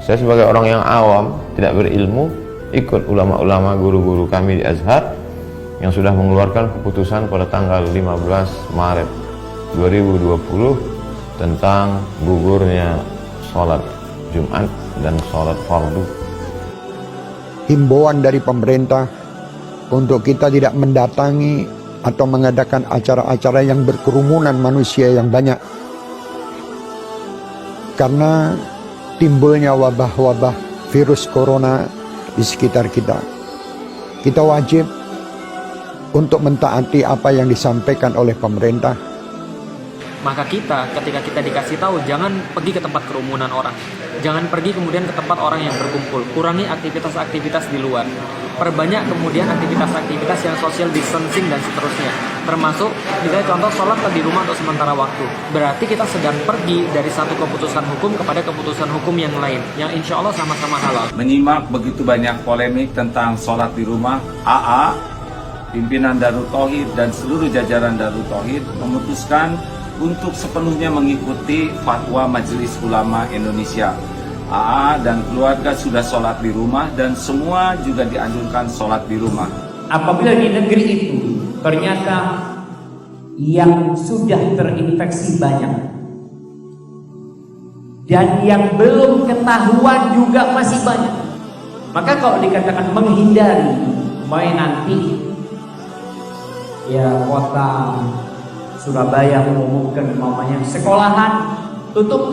Saya sebagai orang yang awam, tidak berilmu, ikut ulama-ulama guru-guru kami di Azhar yang sudah mengeluarkan keputusan pada tanggal 15 Maret 2020 tentang gugurnya sholat Jumat dan sholat fardu. Himbauan dari pemerintah untuk kita tidak mendatangi atau mengadakan acara-acara yang berkerumunan manusia yang banyak, karena timbulnya wabah-wabah virus corona di sekitar kita. Kita wajib untuk mentaati apa yang disampaikan oleh pemerintah. Maka kita, ketika kita dikasih tahu jangan pergi ke tempat kerumunan orang, jangan pergi kemudian ke tempat orang yang berkumpul, kurangi aktivitas-aktivitas di luar, perbanyak kemudian aktivitas-aktivitas yang social distancing dan seterusnya, termasuk misalnya contoh sholat di rumah untuk sementara waktu. Berarti kita sedang pergi dari satu keputusan hukum kepada keputusan hukum yang lain, yang insya Allah sama-sama halal. Menyimak begitu banyak polemik tentang sholat di rumah, AA, pimpinan Darut Tauhid dan seluruh jajaran Darut Tauhid memutuskan untuk sepenuhnya mengikuti fatwa Majelis Ulama Indonesia. AA dan keluarga sudah sholat di rumah dan semua juga dianjurkan sholat di rumah. Apabila di negeri itu ternyata yang sudah terinfeksi banyak dan yang belum ketahuan juga masih banyak, maka kalau dikatakan menghindari, main nanti ya kota Surabaya mengumumkan mamanya sekolahan tutup,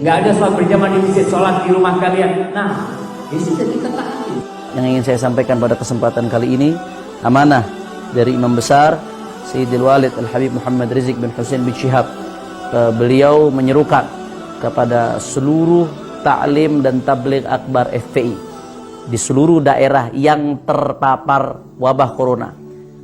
nggak ada sholat berjamaah di masjid, sholat di rumah kalian. Nah, di situ kita taati. Yang ingin saya sampaikan pada kesempatan kali ini, amanah dari Imam Besar Sayyidil Walid Al-Habib Muhammad Rizik bin Hussein bin Syihab. Beliau menyerukan kepada seluruh ta'lim dan tabligh akbar FPI di seluruh daerah yang terpapar wabah corona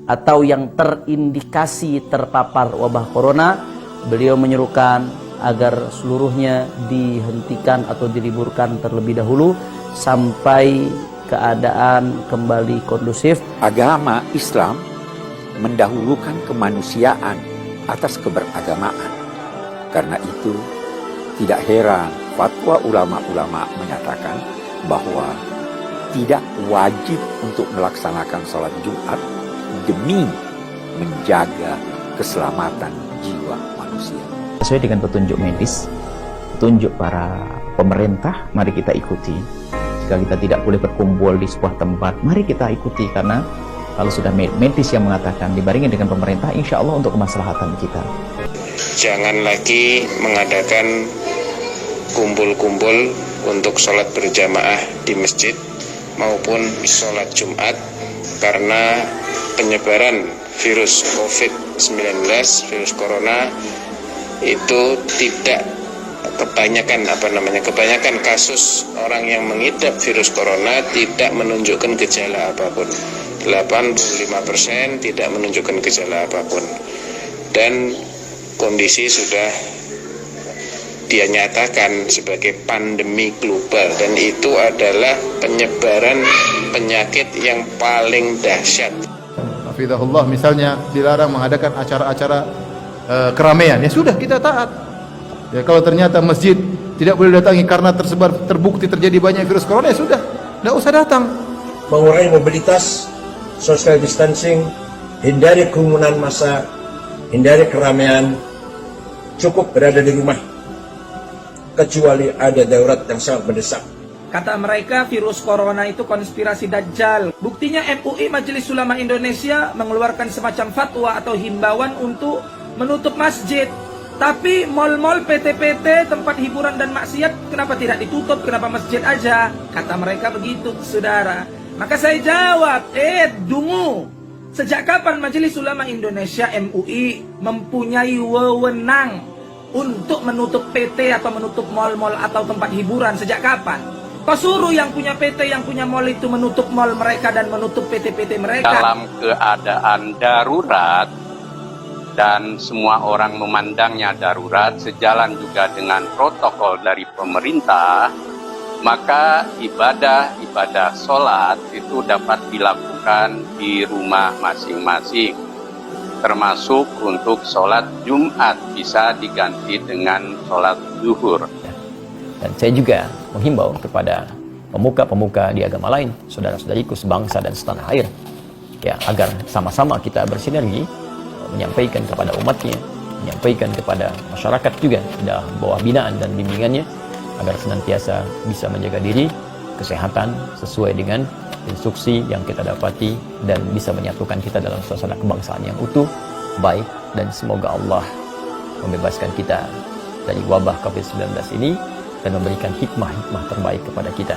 atau yang terindikasi terpapar wabah corona, beliau menyerukan agar seluruhnya dihentikan atau diliburkan terlebih dahulu sampai keadaan kembali kondusif. Agama Islam mendahulukan kemanusiaan atas keberagamaan. Karena itu tidak heran fatwa ulama-ulama menyatakan bahwa tidak wajib untuk melaksanakan sholat Jumat demi menjaga keselamatan jiwa manusia. Sesuai dengan petunjuk medis, petunjuk para pemerintah, mari kita ikuti. Jika kita tidak boleh berkumpul di sebuah tempat, mari kita ikuti, karena kalau sudah medis yang mengatakan dibarengi dengan pemerintah, insya Allah untuk kemaslahatan kita. Jangan lagi mengadakan kumpul-kumpul untuk sholat berjamaah di masjid maupun sholat Jumat, karena penyebaran virus COVID-19, virus corona itu tidak kebanyakan kasus orang yang mengidap virus corona tidak menunjukkan gejala apapun. 85% tidak menunjukkan gejala apapun. Dan kondisi sudah dia nyatakan sebagai pandemi global, dan itu adalah penyebaran penyakit yang paling dahsyat. Hafizahullah, misalnya dilarang mengadakan acara-acara keramaian, ya sudah kita taat. Ya kalau ternyata masjid tidak boleh datangi karena terbukti terjadi banyak virus corona, ya sudah, tidak usah datang. Mengurangi mobilitas, social distancing, hindari kerumunan massa, hindari keramaian, cukup berada di rumah kecuali ada darurat yang sangat mendesak. Kata mereka virus corona itu konspirasi Dajjal. Buktinya MUI Majelis Ulama Indonesia mengeluarkan semacam fatwa atau himbauan untuk menutup masjid. Tapi mal-mal, PT-PT, tempat hiburan dan maksiat kenapa tidak ditutup? Kenapa masjid aja? Kata mereka begitu, saudara. Maka saya jawab, dungu. Sejak kapan Majelis Ulama Indonesia MUI mempunyai wewenang untuk menutup PT atau menutup mal-mal atau tempat hiburan? Sejak kapan? Kau suruh yang punya PT, yang punya mal itu menutup mal mereka dan menutup PT-PT mereka. Dalam keadaan darurat dan semua orang memandangnya darurat, sejalan juga dengan protokol dari pemerintah, maka ibadah sholat itu dapat dilakukan di rumah masing-masing. Termasuk untuk sholat Jumat bisa diganti dengan sholat zuhur. Dan saya juga menghimbau kepada pemuka-pemuka di agama lain, saudara-saudariku sebangsa dan setanah air, ya, agar sama-sama kita bersinergi menyampaikan kepada umatnya, menyampaikan kepada masyarakat juga dalam bawah binaan dan bimbingannya, agar senantiasa bisa menjaga diri, kesehatan sesuai dengan instruksi yang kita dapati, dan bisa menyatukan kita dalam suasana kebangsaan yang utuh, baik, dan semoga Allah membebaskan kita dari wabah COVID-19 ini dan memberikan hikmah-hikmah terbaik kepada kita.